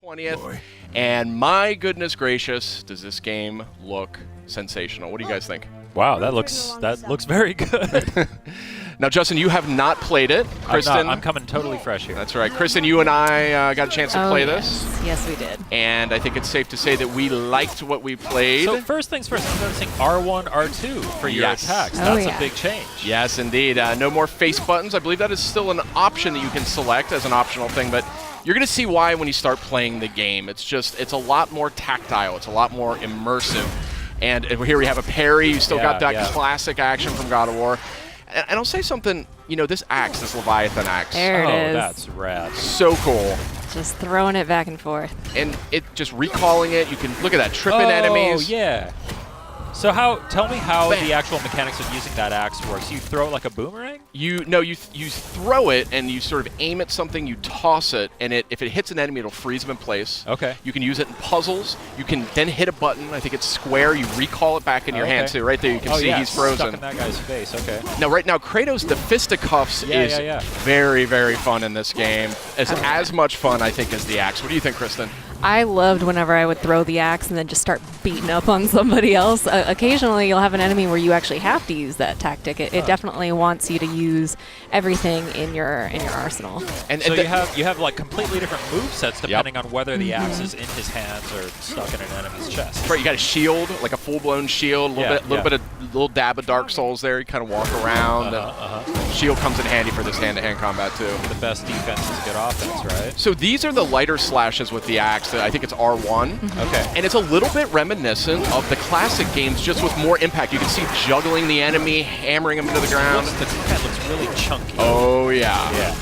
20th, and my goodness gracious, does this game look sensational. What do you guys think? Wow, that looks very good. Now, Justin, you have not played it. Kristen, I'm coming totally fresh here. That's right. Kristen, you and I got a chance to play this. Yes, we did. And I think it's safe to say that we liked what we played. So first things first, I'm noticing R1, R2 for your attacks. That's a big change. Yes, indeed. No more face buttons. I believe that is still an option that you can select as an optional thing, but you're going to see why when you start playing the game. It's a lot more tactile. It's a lot more immersive. And here we have a parry. You still got that classic action from God of War. And I'll say something, you know, this axe, this Leviathan axe. There it is. That's rad. So cool. Just throwing it back and forth. And it just recalling it, you can look at that, tripping enemies. Oh, yeah. So tell me how the actual mechanics of using that axe works. You throw it like a boomerang? You throw it and you sort of aim at something, you toss it, and if it hits an enemy, it'll freeze them in place. Okay. You can use it in puzzles. You can then hit a button. I think it's square. You recall it back in your hand. So right there, you can see he's frozen. Stuck in that guy's face. Okay. Now, right now, Kratos, the fisticuffs is very, very fun in this game. As much fun, I think, as the axe. What do you think, Kristen? I loved whenever I would throw the axe and then just start beating up on somebody else. Occasionally, you'll have an enemy where you actually have to use that tactic. It definitely wants you to use everything in your arsenal. And so you have like completely different movesets depending on whether the axe is in his hands or stuck in an enemy's chest. Right, you got a shield, like a full-blown shield, a little dab of Dark Souls there. You kind of walk around. Shield comes in handy for this hand-to-hand combat too. The best defense is good offense, right? So these are the lighter slashes with the axe. I think it's R1. Okay. And it's a little bit reminiscent of the classic games, just with more impact. You can see juggling the enemy, hammering him into the ground. The head looks really chunky. Oh, yeah. Yeah.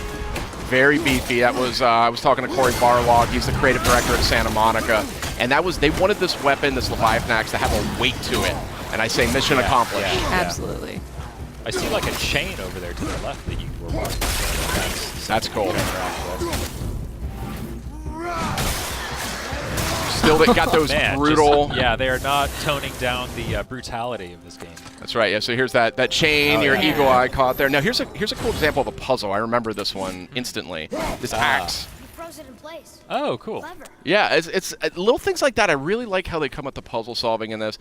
Very beefy. That was I was talking to Corey Barlog. He's the creative director at Santa Monica. And they wanted this weapon, this Leviathan axe, to have a weight to it. And I say mission accomplished. Absolutely. I see like a chain over there to the left that you were watching. That's cool. Still got those brutal. They are not toning down the brutality of this game. That's right. Yeah. So here's that chain. Your eagle eye caught there. Now here's a cool example of a puzzle. I remember this one instantly. This axe. You froze it in place. Oh, cool. Clever. Yeah. It's little things like that. I really like how they come at the puzzle solving in this.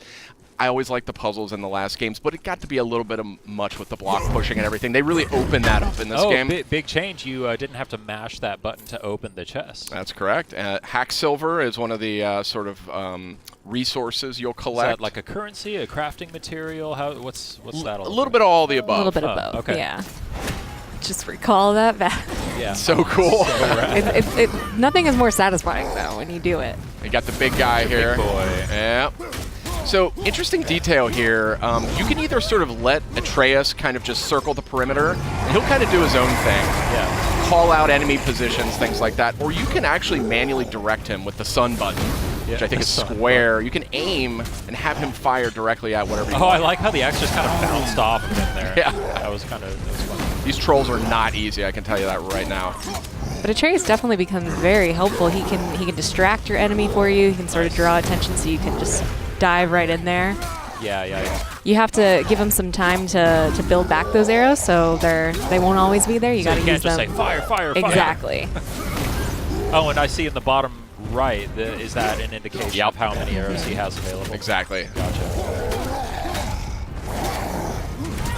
I always liked the puzzles in the last games, but it got to be a little bit much with the block pushing and everything. They really opened that up in this game. Big change. You didn't have to mash that button to open the chest. That's correct. Hack silver is one of the sort of resources you'll collect. Is that like a currency, a crafting material? What's that all A little bit of all the above. A little bit of both, okay. yeah. Just recall that back. Yeah. So cool. Nothing is more satisfying, though, when you do it. You got the big guy here. Big boy. Yeah. So, interesting detail here. You can either sort of let Atreus kind of just circle the perimeter, and he'll kind of do his own thing. Yeah. Call out enemy positions, things like that. Or you can actually manually direct him with the sun button, which I think is square. You can aim and have him fire directly at whatever you want. I like how the axe just kind of bounced off of him there. Yeah. That was fun. These trolls are not easy, I can tell you that right now. But Atreus definitely becomes very helpful. He can distract your enemy for you. He can sort of draw attention so you can just dive right in there. Yeah. You have to give them some time to build back those arrows, so they won't always be there. You got to use them. You can't just say fire, fire, fire. Exactly. Oh, and I see in the bottom right, is that an indication of how many arrows he has available? Exactly. Gotcha.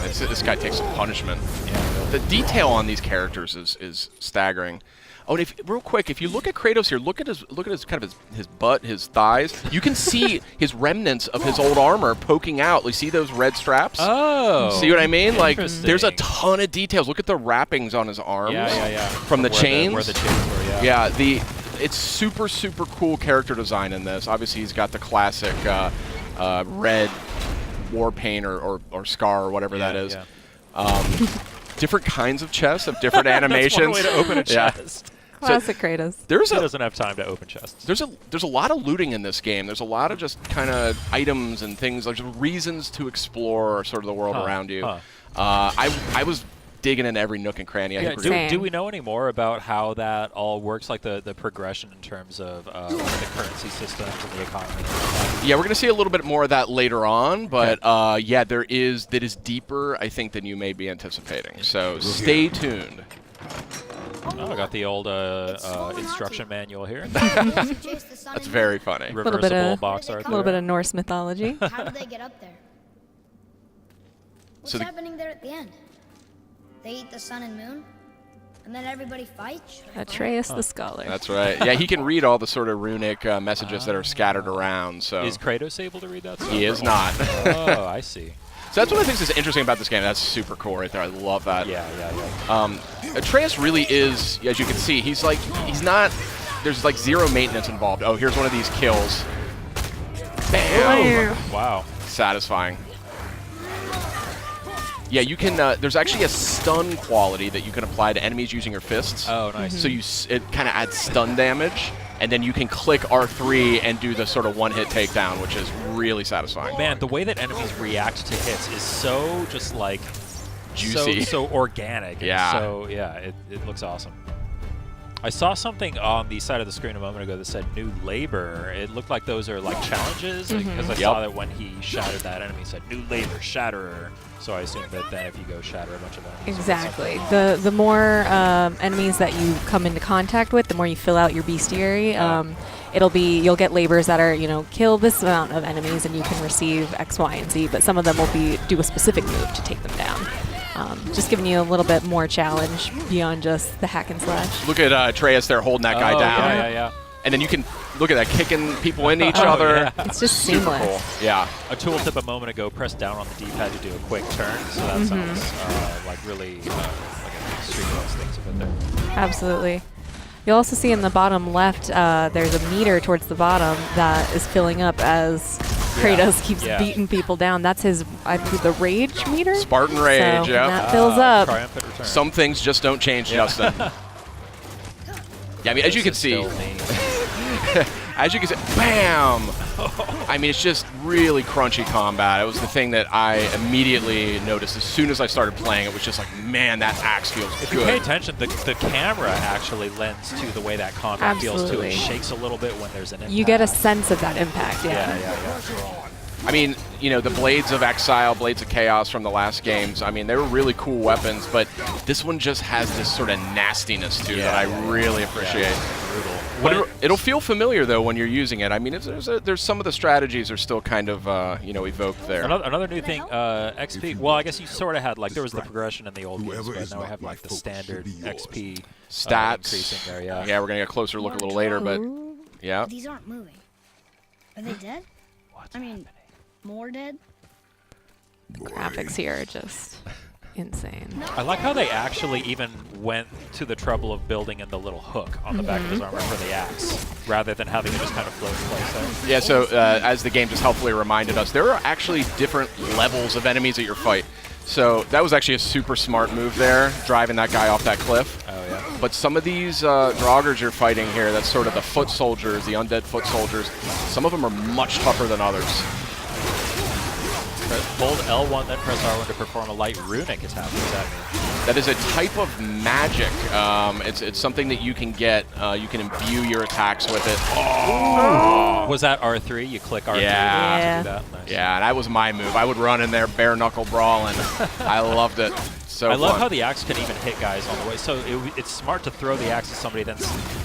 This guy takes some punishment. Yeah. The detail on these characters is staggering. Oh, and real quick, if you look at Kratos here, look at his kind of his butt, his thighs. You can see his remnants of his old armor poking out. You see those red straps? Oh. See what I mean? Like, there's a ton of details. Look at the wrappings on his arms. Yeah. From the chains. Where the chains were, yeah. It's super, super cool character design in this. Obviously, he's got the classic red war paint or scar or whatever that is. Yeah. Different kinds of chests of different animations. That's one way to open a chest. Classic Kratos. He doesn't have time to open chests. There's a lot of looting in this game. There's a lot of just kind of items and things, like reasons to explore sort of the world around you. I was digging in every nook and cranny. Do we know any more about how that all works, like the progression in terms of the currency systems and the economy? Yeah, we're going to see a little bit more of that later on, but that is deeper, I think, than you may be anticipating. So stay tuned. Oh, I got the old instruction manual here. That's very funny. Reversible box art. A little bit of Norse mythology. How did they get up there? What's So the- happening there at the end? They eat the sun and moon, and then everybody fights? Atreus the Scholar. That's right. Yeah, he can read all the sort of runic messages that are scattered around. So Is Kratos able to read that stuff? he is not. Oh, I see. So that's one of the things that's interesting about this game. That's super cool right there. I love that. Yeah. Atreus really is, as you can see, he's not, there's like zero maintenance involved. Oh, here's one of these kills. Bam! Wow. Satisfying. Yeah, you can, there's actually a stun quality that you can apply to enemies using your fists. Oh, nice. So it kind of adds stun damage, and then you can click R3 and do the sort of one-hit takedown, which is really satisfying. Man, the way that enemies react to hits is so just like Juicy. so organic. Yeah. So yeah, it looks awesome. I saw something on the side of the screen a moment ago that said new labor. It looked like those are like challenges because I saw that when he shattered that enemy, it said new labor, shatterer. So I assume that then if you go shatter a bunch of enemies. Exactly. The more enemies that you come into contact with, the more you fill out your bestiary. You'll get labors that are, kill this amount of enemies and you can receive X, Y, and Z, but some of them will do a specific move to take them down. Just giving you a little bit more challenge beyond just the hack and slash. Look at Atreus there holding that guy down. Yeah. And then you can look at that, kicking people into each other. Yeah. It's just Super seamless. cool. Yeah. A tooltip a moment ago, press down on the D-pad to do a quick turn. So that sounds like really like a street of those things up there. Absolutely. You'll also see in the bottom left, there's a meter towards the bottom that is filling up as Kratos keeps beating people down. That's his, the rage meter? Spartan rage, so yeah. that fills up. Triumphant return. Some things just don't change, Justin. Yeah, I mean, as you can see, bam! I mean, it's just really crunchy combat. It was the thing that I immediately noticed as soon as I started playing. It was just like, man, that axe feels If you pay good. attention, the camera actually lends to the way that combat feels too. Absolutely. It shakes a little bit when there's an impact. You get a sense of that impact, yeah. Yeah. I mean, the Blades of Exile, Blades of Chaos from the last games, I mean, they were really cool weapons, but this one just has this sort of nastiness to it that I really appreciate. Brutal. But it'll feel familiar, though, when you're using it. I mean, there's some of the strategies are still kind of, evoked there. Another new thing, XP. Well, I guess you sort of had, like, there was the progression in the old games, but now we have, like, the standard XP Stats. increasing there, yeah. Yeah, we're going to get a closer look a little later, but yeah. These aren't moving. Are they dead? What's I mean, more dead? Graphics here are just insane. I like how they actually even went to the trouble of building in the little hook on the back of his armor for the axe, rather than having it just kind of float in place there. Yeah, so as the game just helpfully reminded us, there are actually different levels of enemies at your fight. So that was actually a super smart move there, driving that guy off that cliff. Oh, yeah. But some of these Draugrs you're fighting here, that's sort of the foot soldiers, the undead foot soldiers, some of them are much tougher than others. Hold L1, then press R1 to perform a light runic attack. What does that mean? That is a type of magic. It's something that you can get. You can imbue your attacks with it. Oh! Was that R3? You click R3 Yeah. to do that? Nice. Yeah, that was my move. I would run in there bare knuckle brawling. I loved it. So I love fun. how the axe can even hit guys on the way. So it's smart to throw the axe at somebody, then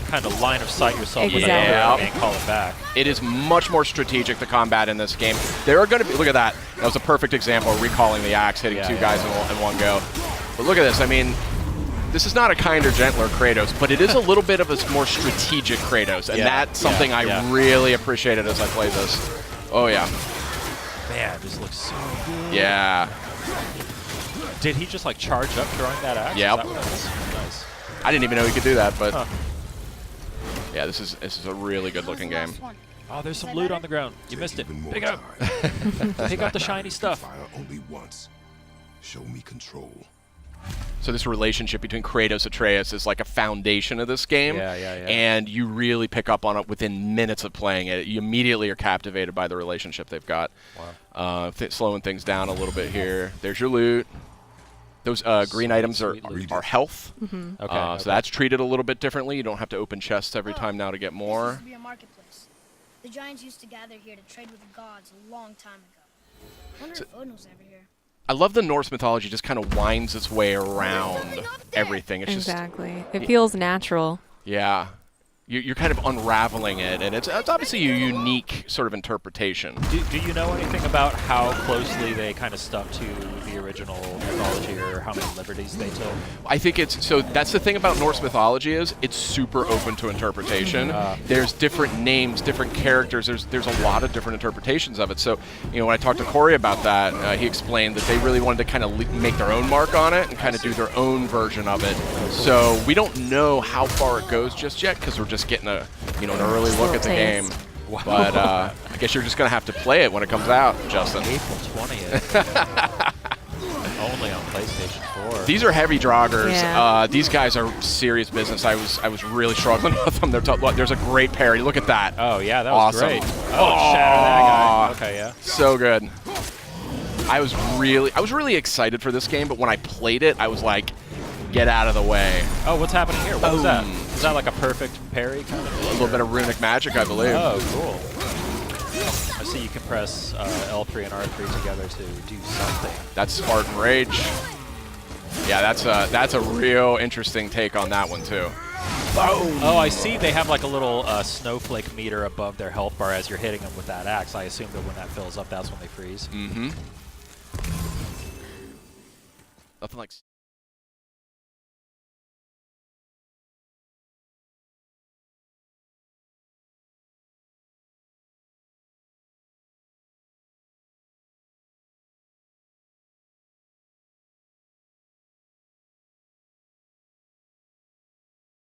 kind of line of sight yourself with Exactly. another and call it back. It is much more strategic, the combat in this game. There are going to be, look at that. That was a perfect example of recalling the axe, hitting two guys in one go. But look at this. I mean, this is not a kinder, gentler Kratos, but it is a little bit of a more strategic Kratos. And that's something I really appreciated as I played this. Oh, yeah. Man, this looks so good. Yeah. Did he just like charge up throwing that axe? Yep. Is that what that is? Nice. I didn't even know he could do that, but yeah, this is a really good looking game. Oh, there's some loot on the ground. You missed it. Pick up. Pick up the shiny stuff. Only once. Show me control. So this relationship between Kratos and Atreus is like a foundation of this game. Yeah. And you really pick up on it within minutes of playing it. You immediately are captivated by the relationship they've got. Wow. Slowing things down a little bit here. There's your loot. Those green items are health. Okay. So that's treated a little bit differently. You don't have to open chests every time now to get more. This used to be a marketplace. The giants used to gather here to trade with the gods a long time ago. Wonder if Odin was ever here. I love the Norse mythology just kind of winds its way around everything. It's Exactly. It feels natural. Yeah. You're kind of unraveling it, and it's obviously a unique sort of interpretation. Do you know anything about how closely they kind of stuck to the original mythology, or how many liberties they took? I think so that's the thing about Norse mythology is it's super open to interpretation. There's different names, different characters. There's a lot of different interpretations of it. So, you know, when I talked to Corey about that, he explained that they really wanted to kind of make their own mark on it and kind of do their own version of it. So we don't know how far it goes just yet because we're just getting an early look at the game. Wow. But I guess you're just gonna have to play it when it comes out, Justin. April 20th. Only on PlayStation 4. These are heavy joggers. Yeah. These guys are serious business. I was really struggling with them. Look, there's a great parry. Look at that. Oh yeah, that was Awesome. great. Oh, shatter that guy. Okay, yeah. So good. I was really excited for this game, but when I played it, I was like, get out of the way. Oh, what's happening here? What is that? Is that like a perfect parry kind of thing? A little bit of runic magic, I believe. Oh, cool. I see you can press L3 and R3 together to do something. That's Spartan Rage. Yeah, that's a real interesting take on that one too. Boom. Oh, I see they have like a little snowflake meter above their health bar as you're hitting them with that axe. I assume that when that fills up, that's when they freeze. Mm-hmm. Nothing like